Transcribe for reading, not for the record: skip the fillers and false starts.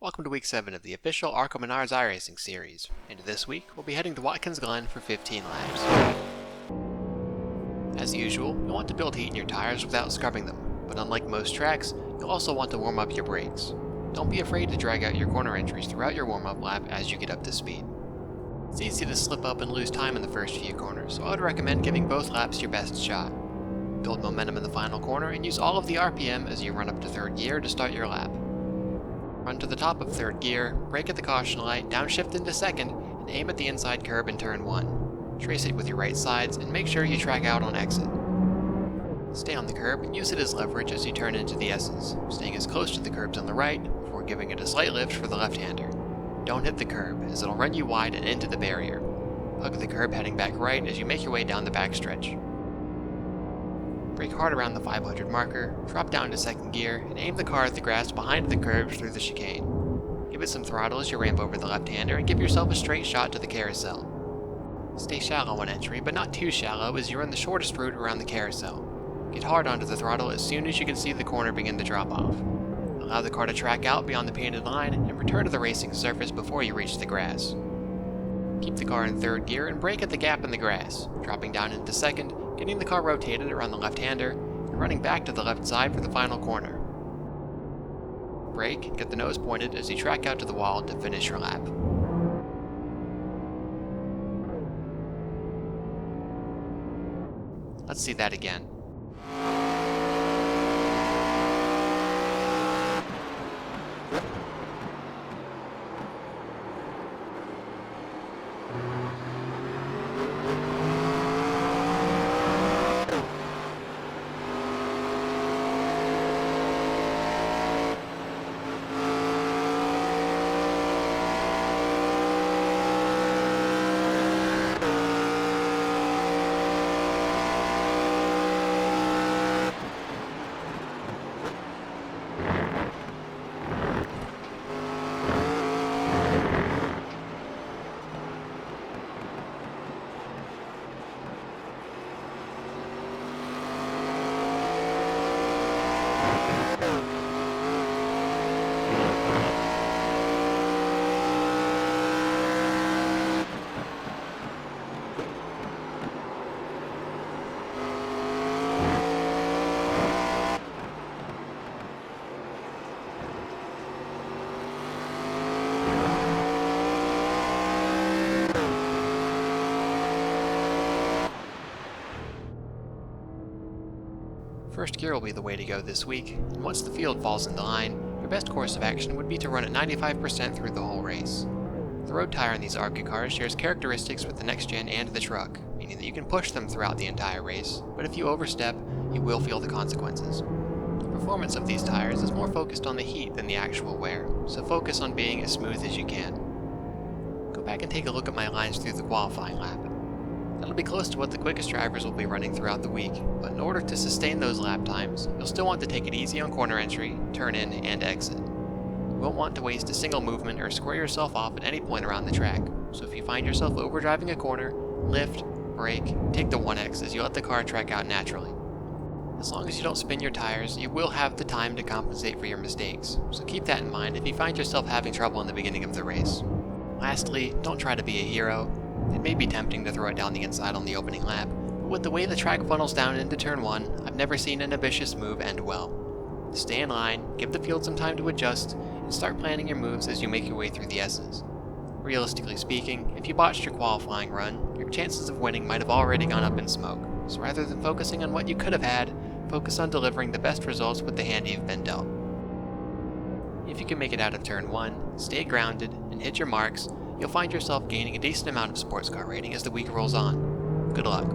Welcome to week 7 of the official ARCA Menards iRacing series, and this week we'll be heading to Watkins Glen for 15 laps. As usual, you'll want to build heat in your tires without scrubbing them, but unlike most tracks, you'll also want to warm up your brakes. Don't be afraid to drag out your corner entries throughout your warm-up lap as you get up to speed. It's easy to slip up and lose time in the first few corners, so I would recommend giving both laps your best shot. Build momentum in the final corner and use all of the RPM as you run up to 3rd gear to start your lap. Run to the top of 3rd gear, brake at the caution light, downshift into 2nd, and aim at the inside curb in turn 1. Trace it with your right sides and make sure you track out on exit. Stay on the curb and use it as leverage as you turn into the Esses, staying as close to the curbs on the right before giving it a slight lift for the left-hander. Don't hit the curb, as it'll run you wide and into the barrier. Hug the curb heading back right as you make your way down the backstretch. Brake hard around the 500 marker, drop down to 2nd gear, and aim the car at the grass behind the curbs through the chicane. Give it some throttle as you ramp over the left-hander and give yourself a straight shot to the carousel. Stay shallow on entry, but not too shallow as you run the shortest route around the carousel. Get hard onto the throttle as soon as you can see the corner begin to drop off. Allow the car to track out beyond the painted line and return to the racing surface before you reach the grass. Keep the car in 3rd gear and brake at the gap in the grass, dropping down into 2nd, getting the car rotated around the left-hander, and running back to the left side for the final corner. Brake, get the nose pointed as you track out to the wall to finish your lap. Let's see that again. First gear will be the way to go this week, and once the field falls into line, your best course of action would be to run at 95% through the whole race. The road tire in these ARCA cars shares characteristics with the next gen and the truck, meaning that you can push them throughout the entire race, but if you overstep, you will feel the consequences. The performance of these tires is more focused on the heat than the actual wear, so focus on being as smooth as you can. Go back and take a look at my lines through the qualifying lap. That'll be close to what the quickest drivers will be running throughout the week, but in order to sustain those lap times, you'll still want to take it easy on corner entry, turn in, and exit. You won't want to waste a single movement or square yourself off at any point around the track, so if you find yourself overdriving a corner, lift, brake, take the 1X as you let the car track out naturally. As long as you don't spin your tires, you will have the time to compensate for your mistakes, so keep that in mind if you find yourself having trouble in the beginning of the race. Lastly, don't try to be a hero. It may be tempting to throw it down the inside on the opening lap, but with the way the track funnels down into turn 1, I've never seen an ambitious move end well. Stay in line, give the field some time to adjust, and start planning your moves as you make your way through the Esses. Realistically speaking, if you botched your qualifying run, your chances of winning might have already gone up in smoke, so rather than focusing on what you could have had, focus on delivering the best results with the hand you've been dealt. If you can make it out of turn 1, stay grounded, and hit your marks, you'll find yourself gaining a decent amount of sports car rating as the week rolls on. Good luck.